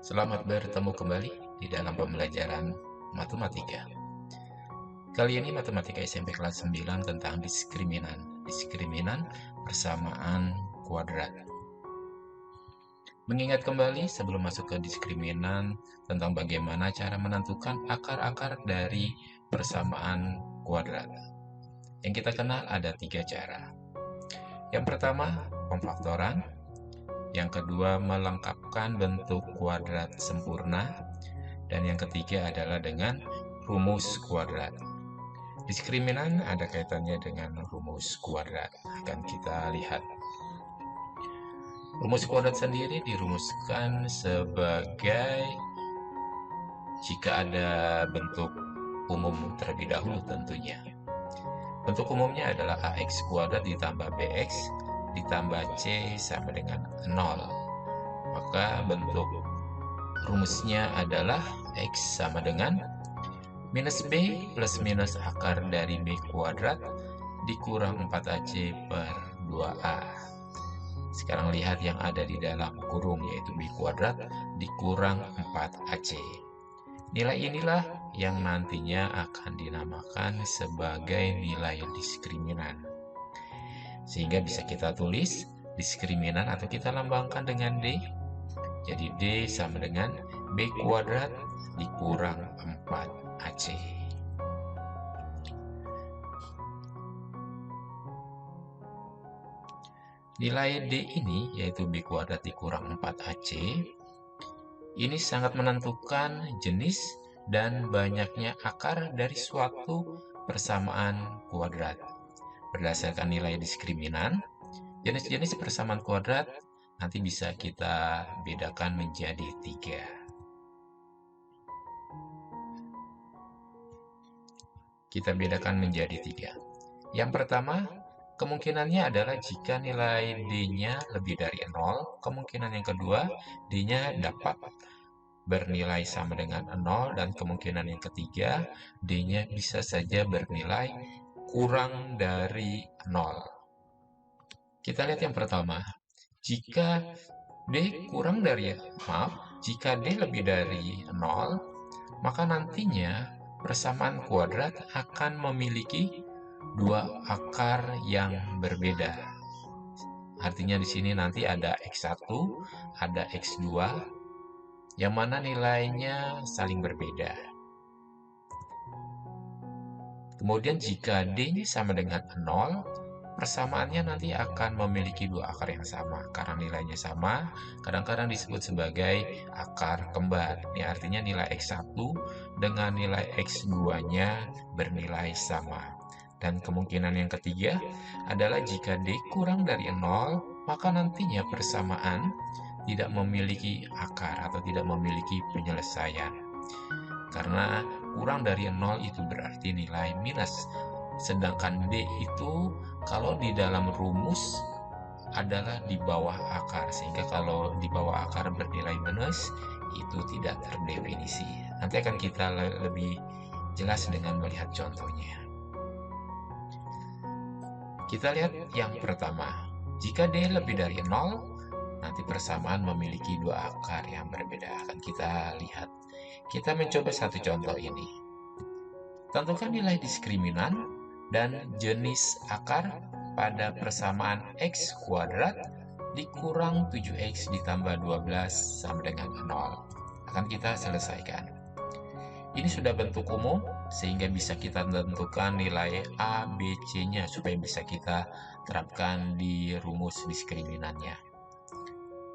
Selamat bertemu kembali di dalam pembelajaran matematika. Kali ini matematika SMP kelas 9 tentang diskriminan. Diskriminan persamaan kuadrat. Mengingat kembali sebelum masuk ke diskriminan tentang bagaimana cara menentukan akar-akar dari persamaan kuadrat. Yang kita kenal ada 3 cara. Yang pertama, pemfaktoran. Yang kedua, melengkapkan bentuk kuadrat sempurna. Dan yang ketiga adalah dengan rumus kuadrat. Diskriminan ada kaitannya dengan rumus kuadrat. Akan kita lihat. Rumus kuadrat sendiri dirumuskan sebagai jika ada bentuk umum terlebih dahulu tentunya. Bentuk umumnya adalah ax kuadrat ditambah bx ditambah c sama dengan 0. Maka bentuk rumusnya adalah x sama dengan minus b plus minus akar dari b kuadrat dikurang 4ac per 2a. Sekarang lihat yang ada di dalam kurung, yaitu b kuadrat dikurang 4ac. Nilai inilah yang nantinya akan dinamakan sebagai nilai diskriminan. Sehingga bisa kita tulis diskriminan atau kita lambangkan dengan d. Jadi d sama dengan b kuadrat dikurang 4ac. Nilai d ini, yaitu b kuadrat dikurang 4ac, ini sangat menentukan jenis dan banyaknya akar dari suatu persamaan kuadrat. Berdasarkan nilai diskriminan, jenis-jenis persamaan kuadrat nanti bisa kita bedakan menjadi 3. Kita bedakan menjadi 3. Yang pertama, kemungkinannya adalah jika nilai D-nya lebih dari 0. Kemungkinan yang kedua, D-nya dapat bernilai sama dengan 0. Dan kemungkinan yang ketiga, D-nya bisa saja bernilai kurang dari 0. Kita lihat yang pertama. Jika D kurang dari, jika D lebih dari 0, maka nantinya persamaan kuadrat akan memiliki dua akar yang berbeda. Artinya di sini nanti ada x1, ada x2, yang mana nilainya saling berbeda. Kemudian jika D-nya sama dengan 0, persamaannya nanti akan memiliki dua akar yang sama. Karena nilainya sama, kadang-kadang disebut sebagai akar kembar. Ini artinya nilai x1 dengan nilai x2-nya bernilai sama. Dan kemungkinan yang ketiga adalah jika D kurang dari 0, maka nantinya persamaan tidak memiliki akar atau tidak memiliki penyelesaian. Karena kurang dari 0 itu berarti nilai minus. Sedangkan D itu kalau di dalam rumus adalah di bawah akar. Sehingga kalau di bawah akar bernilai minus, itu tidak terdefinisi. Nanti akan kita lebih jelas dengan melihat contohnya. Kita lihat yang pertama. Jika D lebih dari 0, nanti persamaan memiliki dua akar yang berbeda. Akan kita lihat. Kita mencoba satu contoh ini. Tentukan nilai diskriminan dan jenis akar pada persamaan x kuadrat dikurang 7x ditambah 12 sama dengan 0. Akan kita selesaikan. Ini sudah bentuk umum, sehingga bisa kita tentukan nilai A, B, C-nya supaya bisa kita terapkan di rumus diskriminannya.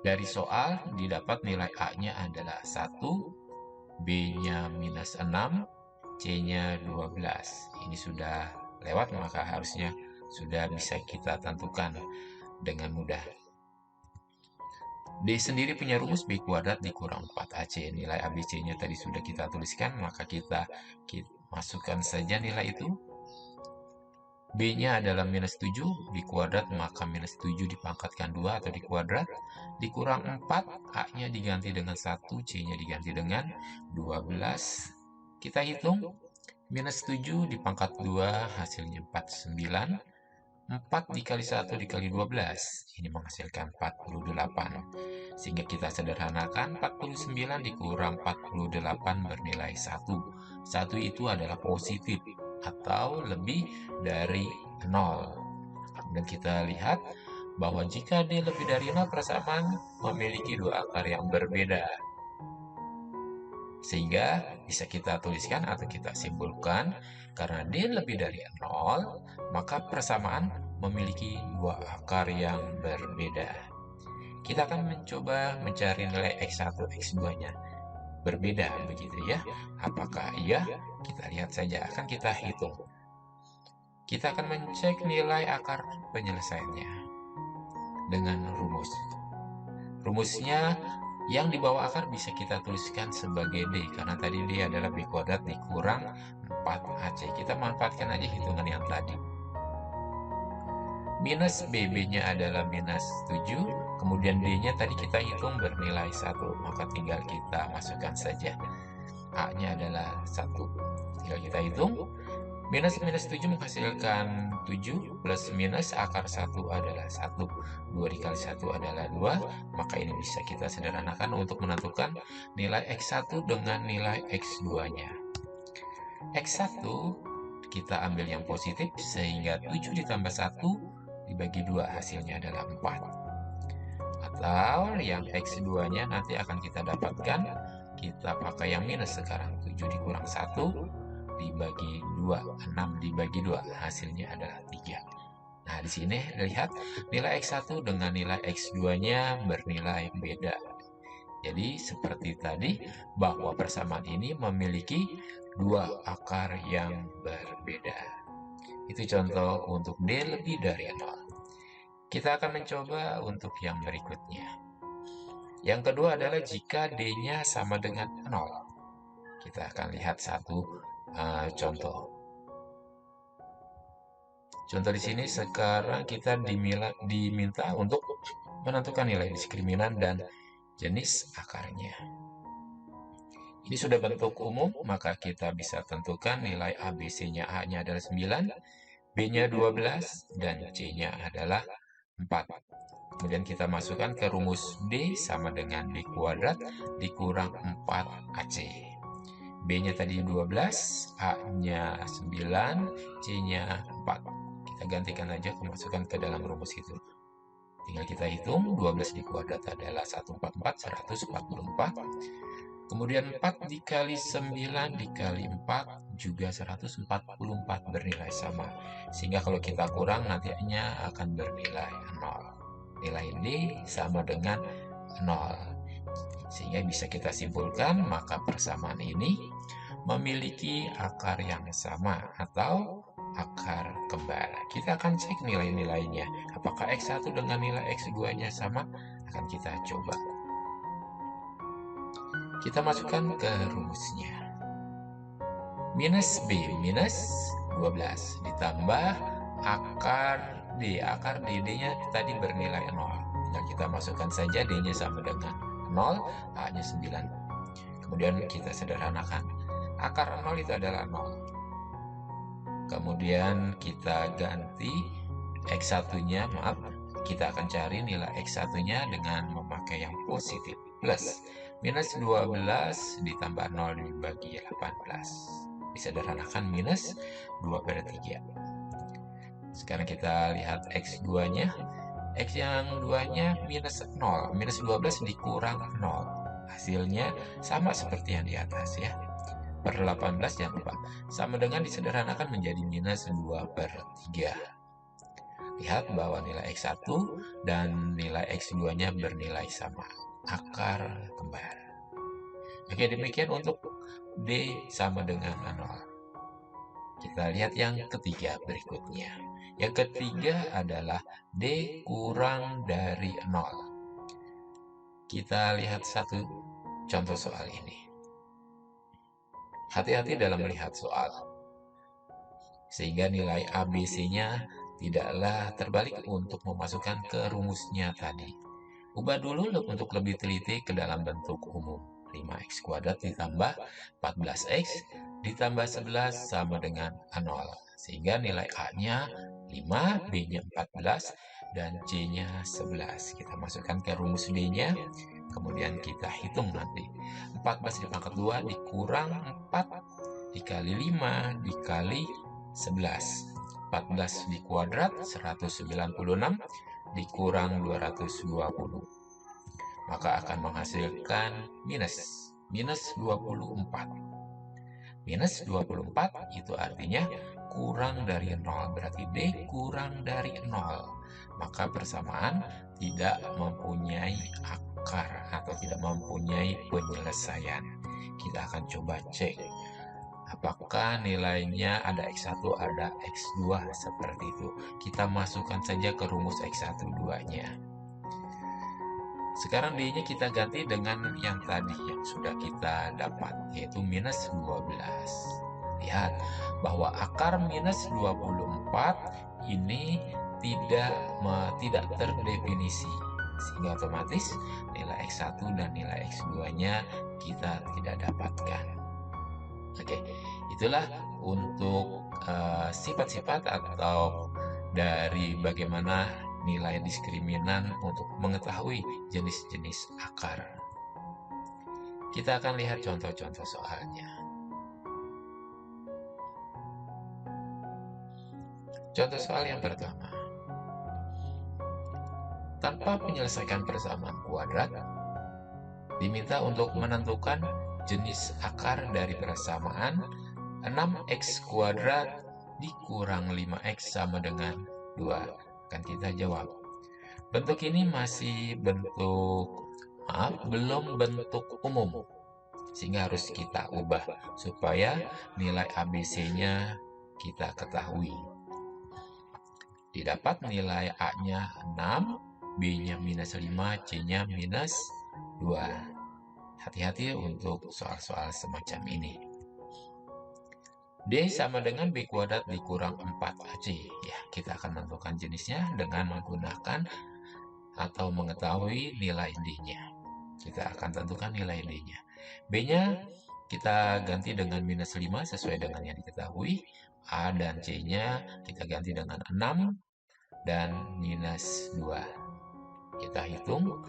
Dari soal didapat nilai A-nya adalah 1, B-nya minus 6, C-nya 12. Ini sudah lewat, maka harusnya sudah bisa kita tentukan dengan mudah. D sendiri punya rumus B kuadrat dikurang 4AC. Nilai ABC-nya tadi sudah kita tuliskan, maka kita masukkan saja nilai itu. B-nya adalah minus 7, B kuadrat, maka minus 7 dipangkatkan 2 atau dikuadrat, dikurang 4, A-nya diganti dengan 1, C-nya diganti dengan 12. Kita hitung, minus 7 dipangkat 2 hasilnya 49. 4 dikali 1 dikali 12, ini menghasilkan 48. Sehingga kita sederhanakan 49 dikurang 48 bernilai 1. 1 itu adalah positif atau lebih dari 0. Dan kita lihat bahwa jika D lebih dari 0, persamaan memiliki dua akar yang berbeda. Sehingga bisa kita tuliskan atau kita simpulkan, karena D lebih dari 0, maka persamaan memiliki dua akar yang berbeda. Kita akan mencoba mencari nilai X1, X2-nya. Berbeda, begitu ya. Apakah iya? Kita lihat saja, akan kita hitung. Kita akan mencek nilai akar penyelesaiannya dengan rumus. Rumusnya yang di bawah akar bisa kita tuliskan sebagai D, karena tadi D adalah B kuadrat dikurang 4AC. Kita manfaatkan aja hitungan yang tadi. Minus BB-nya adalah minus 7, kemudian D-nya tadi kita hitung bernilai 1, maka tinggal kita masukkan saja. A-nya adalah 1, tinggal kita hitung. Minus 7 menghasilkan 7, plus minus akar 1 adalah 1. 2 dikali 1 adalah 2, maka ini bisa kita sederhanakan untuk menentukan nilai X1 dengan nilai X2-nya. X1 kita ambil yang positif, sehingga 7 ditambah 1 dibagi 2 hasilnya adalah 4. Atau yang X2-nya nanti akan kita dapatkan, kita pakai yang minus sekarang. 7 dikurang 1 dibagi 2, 6 dibagi 2, hasilnya adalah 3. Nah, di sini lihat nilai X1 dengan nilai X2-nya bernilai beda. Jadi seperti tadi, bahwa persamaan ini memiliki dua akar yang berbeda. Itu contoh untuk D lebih dari 0. Kita akan mencoba untuk yang berikutnya. Yang kedua adalah jika D-nya sama dengan 0. Kita akan lihat satu contoh. Contoh di sini sekarang kita diminta untuk menentukan nilai diskriminan dan jenis akarnya. Ini sudah bentuk umum, maka kita bisa tentukan nilai ABC-nya. A-nya adalah 9, B-nya 12, dan C-nya adalah 4. Kemudian kita masukkan ke rumus D sama dengan D kuadrat dikurang 4AC. B-nya tadi 12, A-nya 9, C-nya 4. Kita gantikan aja kemasukan ke dalam rumus itu. Tinggal kita hitung, 12 dikuadrat adalah 144, 144. Kemudian 4 dikali 9 dikali 4 juga 144 bernilai sama. Sehingga kalau kita kurang nantinya akan bernilai 0. Nilai D sama dengan 0. Sehingga bisa kita simpulkan, maka persamaan ini memiliki akar yang sama atau akar kembar. Kita akan cek nilai-nilainya. Apakah X1 dengan nilai X2-nya sama? Akan kita coba. Kita masukkan ke rumusnya. Minus B minus 12 ditambah akar D. Akar D-nya tadi bernilai 0. Tinggal kita masukkan saja D-nya sama dengan 0, A-nya 9. Kemudian kita sederhanakan. Akar 0 itu adalah 0. Kemudian kita ganti X1-nya, kita akan cari nilai X1-nya dengan memakai yang positif. Plus, minus 12 ditambah 0 dibagi 18. Disederhanakan minus 2/3. Sekarang kita lihat X2-nya. X yang 2-nya minus 0. Minus 12 dikurang 0. Hasilnya sama seperti yang di atas ya. Per 18 jangan lupa. Sama dengan disederhanakan menjadi minus 2/3. Lihat bahwa nilai X1 dan nilai X2-nya bernilai sama. Akar kembar. Oke, demikian untuk D sama dengan 0. Kita lihat yang ketiga berikutnya. Yang ketiga adalah D kurang dari 0. Kita lihat satu contoh soal ini. Hati-hati dalam melihat soal, sehingga nilai ABC-nya tidaklah terbalik untuk memasukkan ke rumusnya tadi. Ubah dulu untuk lebih teliti ke dalam bentuk umum. 5x kuadrat ditambah 14x ditambah 11 sama dengan 0. Sehingga nilai A-nya 5, B-nya 14, dan C-nya 11. Kita masukkan ke rumus D-nya, kemudian kita hitung nanti. 14 dipangkat 2 dikurang 4 dikali 5 dikali 11. 14 dikuadrat 196 dikurang 220. Maka akan menghasilkan minus 24. Minus 24 itu artinya kurang dari 0, berarti D kurang dari 0. Maka persamaan tidak mempunyai akar atau tidak mempunyai penyelesaian. Kita akan coba cek apakah nilainya ada X1, ada X2 seperti itu. Kita masukkan saja ke rumus X1 2-nya. Sekarang D-nya kita ganti dengan yang tadi yang sudah kita dapat, yaitu minus 12. Lihat bahwa akar minus 24 ini tidak terdefinisi, sehingga otomatis nilai X1 dan nilai X2-nya kita tidak dapatkan. Oke, itulah untuk sifat-sifat atau dari bagaimana nilai diskriminan untuk mengetahui jenis-jenis akar. Kita akan lihat contoh-contoh soalnya. Contoh soal yang pertama. Tanpa menyelesaikan persamaan kuadrat, diminta untuk menentukan jenis akar dari persamaan 6x kuadrat dikurang 5x sama dengan 2. Akan kita jawab. Bentuk ini masih belum bentuk umum, sehingga harus kita ubah supaya nilai ABC-nya kita ketahui. Didapat nilai A-nya 6, B-nya minus 5, C-nya minus 2. Hati-hati untuk soal-soal semacam ini. D sama dengan B kuadrat dikurang 4AC. Ya, kita akan menentukan jenisnya dengan menggunakan atau mengetahui nilai D-nya. Kita akan tentukan nilai D-nya. B-nya kita ganti dengan minus 5 sesuai dengan yang diketahui. A dan C-nya kita ganti dengan 6 dan minus 2. Kita hitung.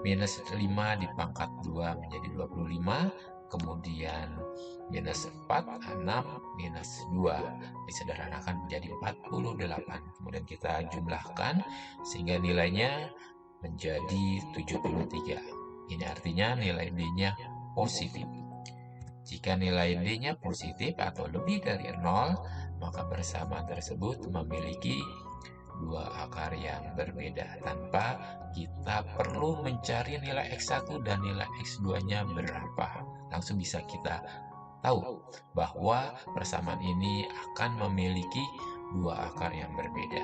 Minus 5 dipangkat 2 menjadi 25, kemudian minus 4, 6, minus 2, disederhanakan menjadi 48. Kemudian kita jumlahkan sehingga nilainya menjadi 73. Ini artinya nilai D-nya positif. Jika nilai D-nya positif atau lebih dari 0, maka persamaan tersebut memiliki dua akar yang berbeda tanpa kita perlu mencari nilai X1 dan nilai X2-nya berapa. Langsung bisa kita tahu bahwa persamaan ini akan memiliki dua akar yang berbeda.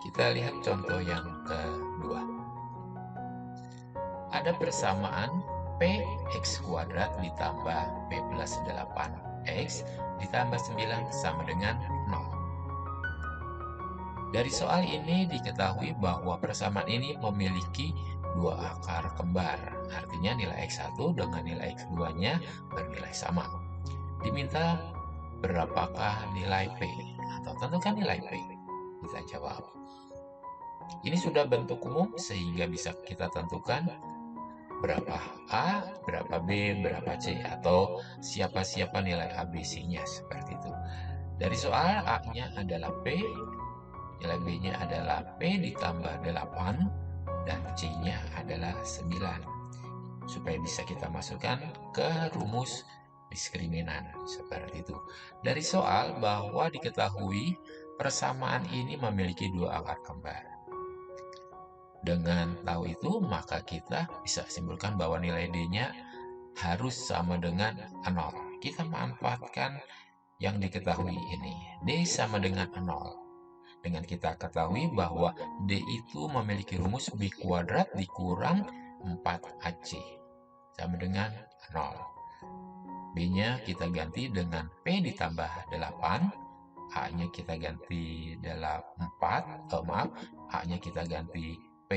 Kita lihat contoh yang kedua. Ada persamaan Px kuadrat ditambah P plus 8x ditambah 9 sama dengan 0. Dari soal ini diketahui bahwa persamaan ini memiliki dua akar kembar. Artinya nilai X1 dengan nilai X2-nya bernilai sama. Diminta berapakah nilai P? Atau tentukan nilai P. Kita jawab. Ini sudah bentuk umum sehingga bisa kita tentukan berapa A, berapa B, berapa C, atau siapa-siapa nilai ABC-nya seperti itu. Dari soal A-nya adalah P, nilai B-nya adalah P ditambah 8, dan C-nya adalah 9. Supaya bisa kita masukkan ke rumus diskriminan seperti itu. Dari soal bahwa diketahui persamaan ini memiliki dua akar kembar. Dengan tahu itu, maka kita bisa simpulkan bahwa nilai D-nya harus sama dengan 0. Kita manfaatkan yang diketahui ini. D sama dengan 0. Dengan kita ketahui bahwa D itu memiliki rumus B kuadrat dikurang 4AC. Sama dengan 0. B-nya kita ganti dengan P ditambah 8. A-nya kita ganti dalam 4. A-nya kita ganti P,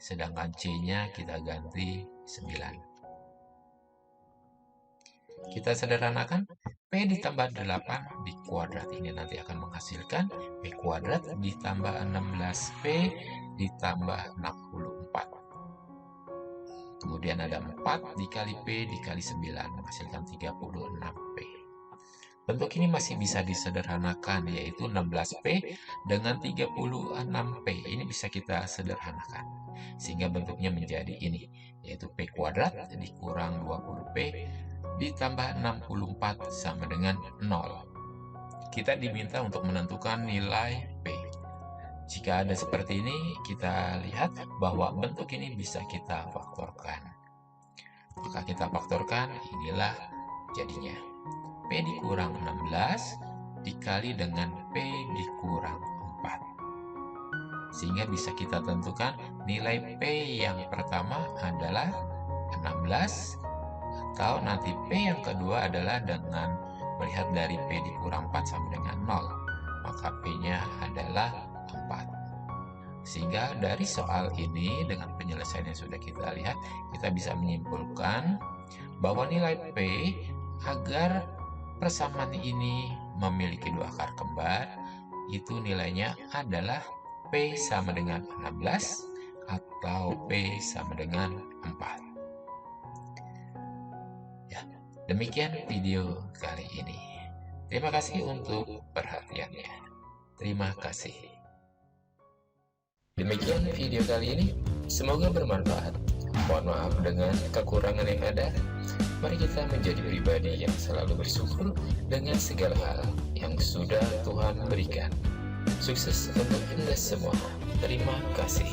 sedangkan C-nya kita ganti 9. Kita sederhanakan, P ditambah 8 di kuadrat ini nanti akan menghasilkan P kuadrat ditambah 16P ditambah 64. Kemudian ada 4 dikali P dikali 9 menghasilkan 36P. Bentuk ini masih bisa disederhanakan, yaitu 16P dengan 36P. Ini bisa kita sederhanakan sehingga bentuknya menjadi ini, yaitu P kuadrat dikurang 20P ditambah 64 sama dengan 0. Kita diminta untuk menentukan nilai P. Jika ada seperti ini, kita lihat bahwa bentuk ini bisa kita faktorkan. Maka kita faktorkan, inilah jadinya. P dikurang 16 dikali dengan P dikurang 4. Sehingga bisa kita tentukan nilai P yang pertama adalah 16, atau nanti P yang kedua adalah dengan melihat dari P dikurang 4 sama dengan 0, maka P-nya adalah 4. Sehingga dari soal ini dengan penyelesaian yang sudah kita lihat, kita bisa menyimpulkan bahwa nilai P agar persamaan ini memiliki dua akar kembar, itu nilainya adalah P sama dengan 16 atau P sama dengan 4. Demikian video kali ini. Terima kasih untuk perhatiannya. Terima kasih. Demikian video kali ini. Semoga bermanfaat. Mohon maaf dengan kekurangan yang ada. Mari kita menjadi pribadi yang selalu bersyukur dengan segala hal yang sudah Tuhan berikan. Sukses untuk Anda semua. Terima kasih.